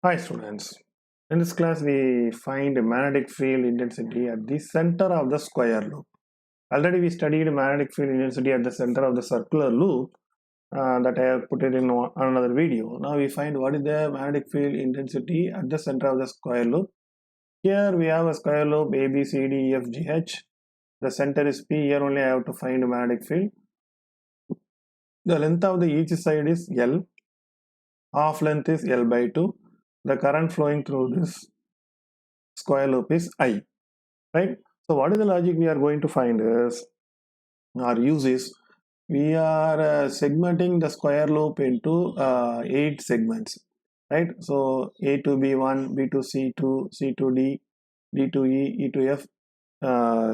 Hi students, in this class we find magnetic field intensity at the center of the square loop. Already we studied magnetic field intensity at the center of the circular loop that I have put it in another video. Now we find what is the magnetic field intensity at the center of the square loop. Here we have a square loop A, B, C, D, E, F, G, H. The center is P. Here only I have to find magnetic field. The length of the each side is L. Half length is L by 2. The current flowing through this square loop is I. Right? So what is the logic we are going to find is, or use is, we are segmenting the square loop into 8 segments, right? So A to B1, B to C2, C to D, D to E, E to F,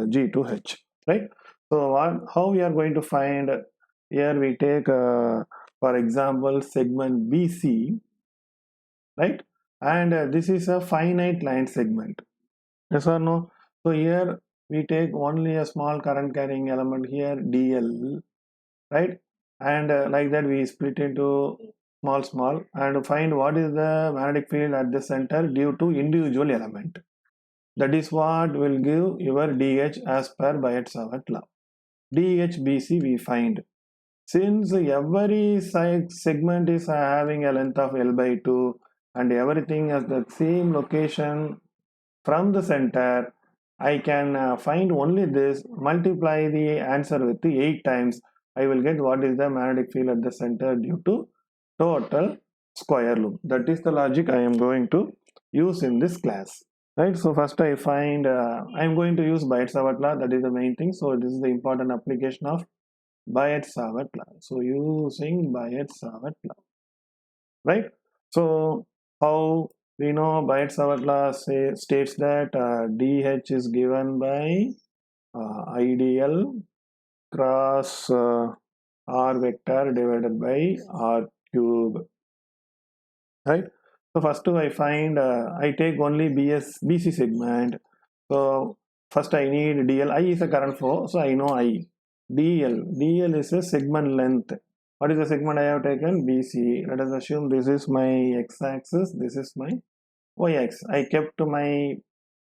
G to H, right? So how we are going to find, here we take for example segment BC, right? And this is a finite line segment. Yes or no? So here we take only a small current carrying element here DL, right? And like that we split into small and find what is the magnetic field at the center due to individual element. That is what will give your DH as per Biot-Savart law. DHBC we find. Since every segment is having a length of L by 2 and everything has the same location from the center, I can find only this, multiply the answer with the 8 times. I will get what is the magnetic field at the center due to total square loop. That is the logic I am going to use in this class. Right, so first I find, I am going to use Biot-Savart law, that is the main thing. So this is the important application of Biot-Savart law. So using Biot-Savart law, right? So how we know Biot-Savart law states that dH is given by ideal cross r vector divided by r cube, right? So first I find, I take only BC segment. So first I need DL. I is a current flow, so I know I. DL is a segment length. What is the segment I have taken? BC. Let us assume this is my x-axis, this is my y-axis. I kept my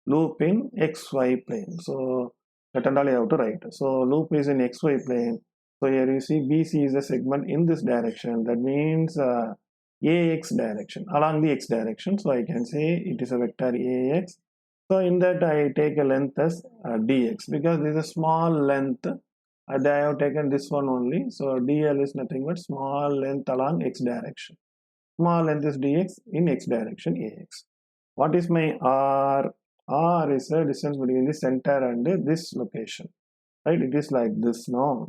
loop in xy plane. So that and all I have to write. So loop is in xy plane. So here you see BC is a segment in this direction. That means AX direction, along the x direction. So I can say it is a vector AX. So in that I take a length as dx, because this is a small length. I have taken this one only. So dl is nothing but small length along x direction. Small length is dx in x direction AX. What is my R? R is the distance between the center and this location, right? It is like this now.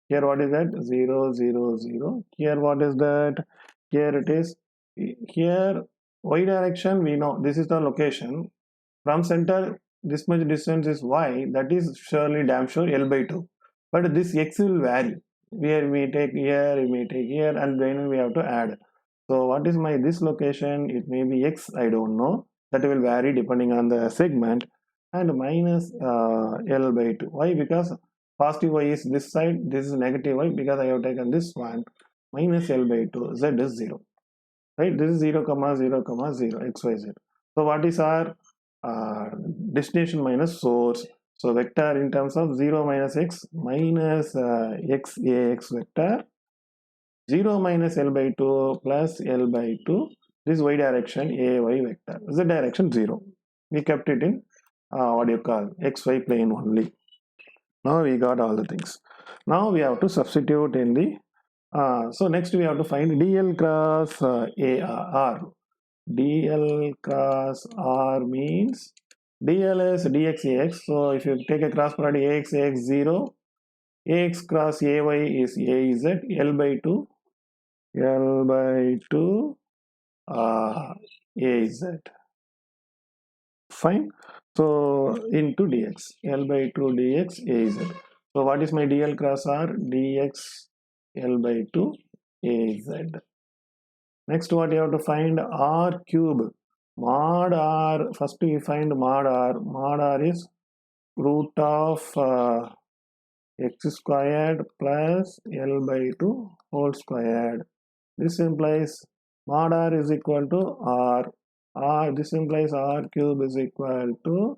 Here what is that? 0, 0, 0. Here what is that? Here it is. Here y direction we know this is the location. From center this much distance is y. That is surely damn sure L by 2. But this x will vary. Here we take here, we may take here, and then we have to add. So what is my this location? It may be x, I don't know. That will vary depending on the segment. And minus L by 2. Why? Because positive y is this side, this is negative y, because I have taken this one. Minus L by 2, z is 0. Right? This is 0, 0, 0, x, y, z. So what is our uh, destination minus source? So vector in terms of 0 minus x minus x ax vector, 0 minus L by 2 plus L by 2, this y direction ay vector, z direction 0. We kept it in what do you call xy plane only. Now we got all the things. Now we have to substitute in the so next we have to find dl cross ar. dl cross r means dl is dx ax. So if you take a cross product ax 0, ax cross ay is az, L by 2, L by 2 az. Fine. So into dx, L by 2 dx az. So what is my dl cross r? Dx L by 2 az. Next what you have to find r cube. Mod r, first we find mod r. Mod r is root of x squared plus L by 2 whole squared. This implies mod r is equal to r R, this implies R cube is equal to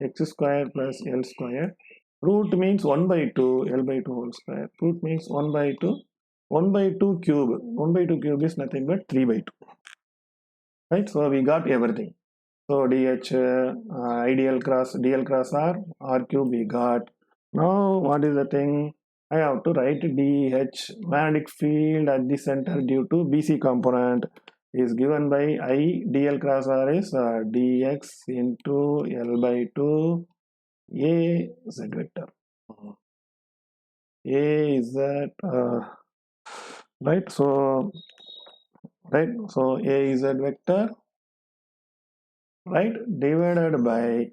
x square plus L square. Root means 1 by 2, L by 2 whole square. Root means 1 by 2. 1 by 2 cube. 1 by 2 cube is nothing but 3 by 2. Right? So we got everything. So DH ideal cross DL cross R cube we got. Now what is the thing? I have to write DH magnetic field at the center due to BC component is given by I DL cross R is dx into L by 2 A Z vector. A is that right? So A is Z vector, right, divided by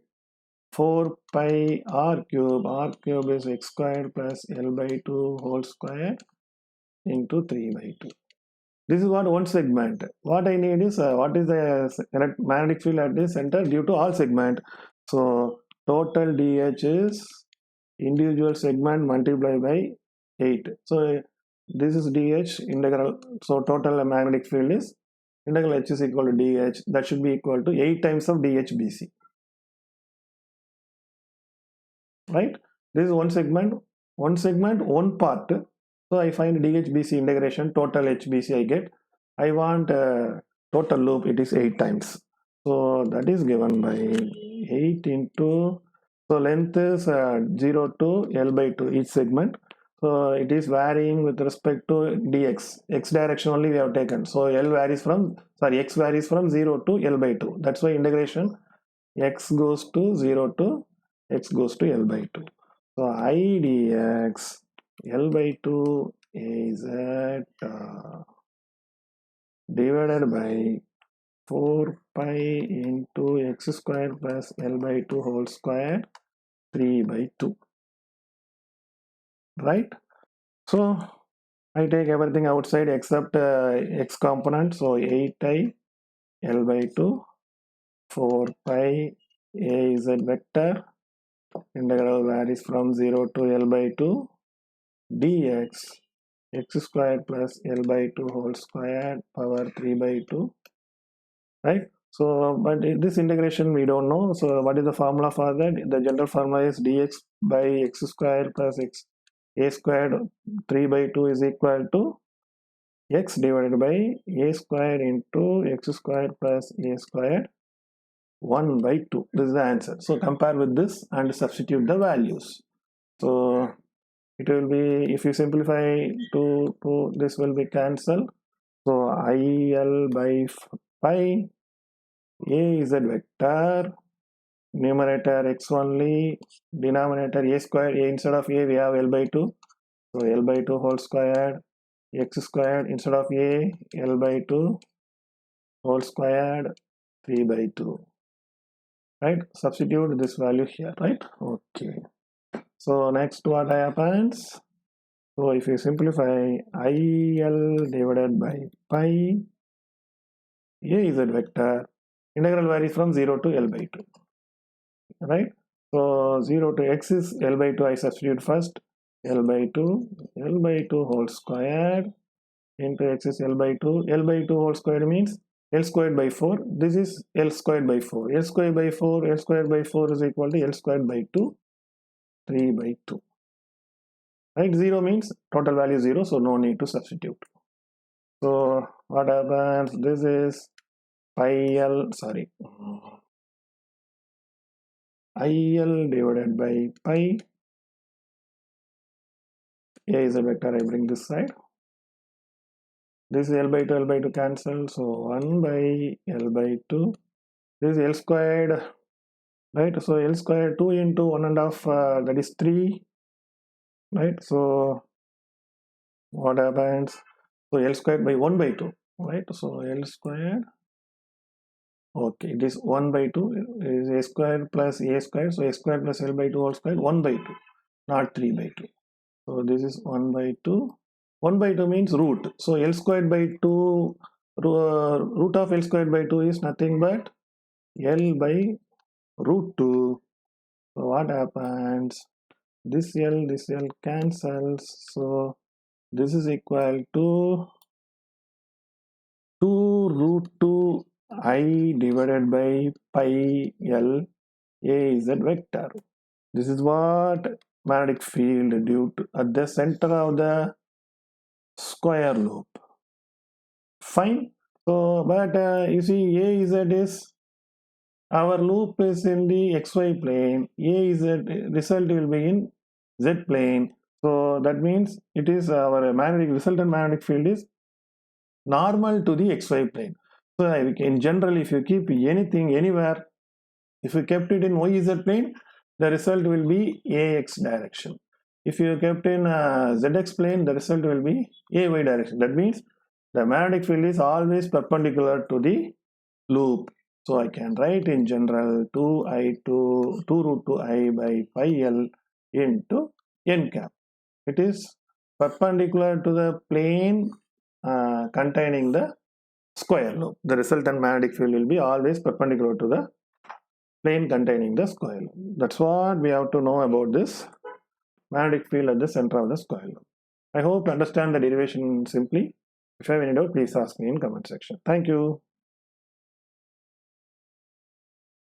4 pi r cube is x squared plus L by 2 whole square into 3 by 2. This is what one segment. What I need is what is the magnetic field at the center due to all segment. So total DH is individual segment multiplied by 8. So this is DH integral. So total magnetic field is integral H is equal to DH. That should be equal to 8 times of DH BC. Right? This is one segment, one part. So I find DHBC integration, total HBC I get. I want total loop, it is 8 times. So that is given by 8 into, so length is 0 to L by 2 each segment. So it is varying with respect to dx, x direction only we have taken. So L varies from, x varies from 0 to L by 2. That's why integration x goes to 0 to x goes to L by 2. So I dx L by 2 is at divided by 4 pi into x square plus L by 2 whole square 3 by 2. Right? So I take everything outside except x component. So 8i L by 2 4 pi a z vector integral varies from 0 to L by 2 dx x square plus L by 2 whole square power 3 by 2, right? So but this integration we don't know. So what is the formula for that? The general formula is dx by x square plus x a squared 3 by 2 is equal to x divided by a square into x square plus a square 1 by 2. This is the answer. So compare with this and substitute the values. So it will be, if you simplify to this will be cancelled. So IL by pi, A is a vector, numerator x only, denominator a square, a instead of a we have L by 2. So L by 2 whole square, x squared instead of a, L by 2 whole squared, 3 by 2. Right? Substitute this value here, right? Okay. So next what happens? So if you simplify IL divided by pi, A is a vector, integral varies from 0 to L by 2, right? So 0 to x is L by 2, I substitute first, L by 2 whole square into x is L by 2 whole square means L squared by 4, this is L squared by 4, L squared by 4 is equal to L squared by 2, 3 by 2. Right, 0 means total value 0, so no need to substitute. So what happens? This is IL divided by pi. A is a vector, I bring this side. This is L by 2 cancel, so 1 by L by 2. This is L squared, right? So L squared 2 into 1.5, that is 3, right? So what happens? So L squared by 1 by 2, right? So L squared, okay, it is 1 by 2 is a squared plus a squared, so a squared plus L by 2 whole squared 1 by 2, not 3 by 2. So this is 1 by 2. 1 by 2 means root. So L squared by 2, root of L squared by 2 is nothing but L by root 2. So what happens? This L cancels. So this is equal to 2 root 2 I divided by pi L A Z vector. This is what magnetic field due to at the center of the square loop. Fine. So, but you see, A Z is our loop is in the xy plane. A Z result will be in z plane. So that means it is our magnetic resultant magnetic field is normal to the xy plane. So in general, if you keep anything anywhere, if you kept it in YZ plane, the result will be AX direction. If you kept in ZX plane, the result will be AY direction. That means the magnetic field is always perpendicular to the loop. So I can write in general 2 root 2I by pi L into n cap. It is perpendicular to the plane containing the square loop. The resultant magnetic field will be always perpendicular to the plane containing the square loop. That's what we have to know about this magnetic field at the center of the square loop. I hope you understand the derivation simply. If you have any doubt, please ask me in comment section. Thank you.